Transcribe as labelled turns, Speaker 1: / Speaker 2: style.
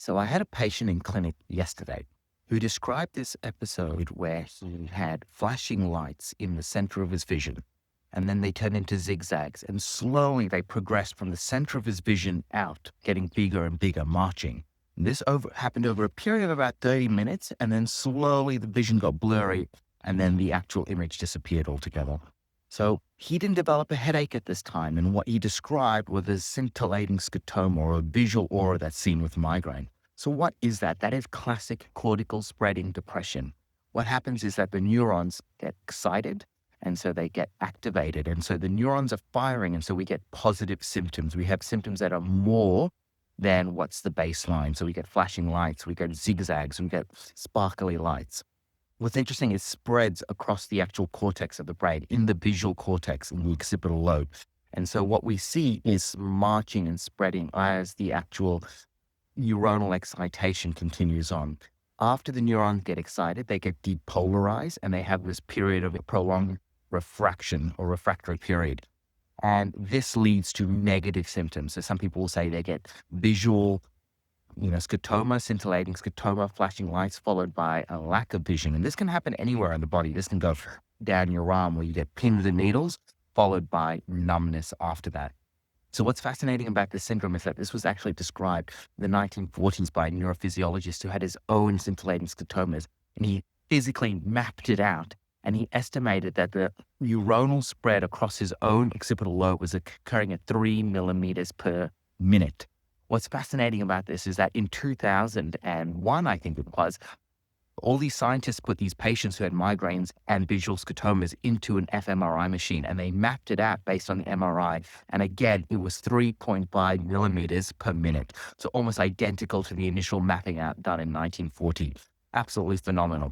Speaker 1: So I had a patient in clinic yesterday who described this episode where he had flashing lights in the center of his vision, and then they turned into zigzags, and slowly they progressed from the center of his vision out, getting bigger and bigger, marching. And this happened over a period of about 30 minutes, and then slowly the vision got blurry, and then the actual image disappeared altogether. So he didn't develop a headache at this time, and what he described was a scintillating scotoma, or a visual aura that's seen with migraine. So what is that? That is classic cortical spreading depression. What happens is that the neurons get excited, and so they get activated. And so the neurons are firing, and so we get positive symptoms. We have symptoms that are more than what's the baseline. So we get flashing lights, we get zigzags, we get sparkly lights. What's interesting is spreads across the actual cortex of the brain, in the visual cortex, in the occipital lobe. And so what we see is marching and spreading as the actual neuronal excitation continues on. After the neurons get excited, they get depolarized, and they have this period of prolonged refraction or refractory period. And this leads to negative symptoms. So some people will say they get visual, scotoma, scintillating scotoma, flashing lights, followed by a lack of vision. And this can happen anywhere in the body. This can go down your arm where you get pins and needles, followed by numbness after that. So what's fascinating about this syndrome is that this was actually described in the 1940s by a neurophysiologist who had his own scintillating scotomas, and he physically mapped it out. And he estimated that the neuronal spread across his own occipital lobe was occurring at 3 millimeters per minute. What's fascinating about this is that in 2001, I think it was, all these scientists put these patients who had migraines and visual scotomas into an fMRI machine, and they mapped it out based on the MRI. And again, it was 3.5 millimeters per minute. So almost identical to the initial mapping out done in 1940. Absolutely phenomenal.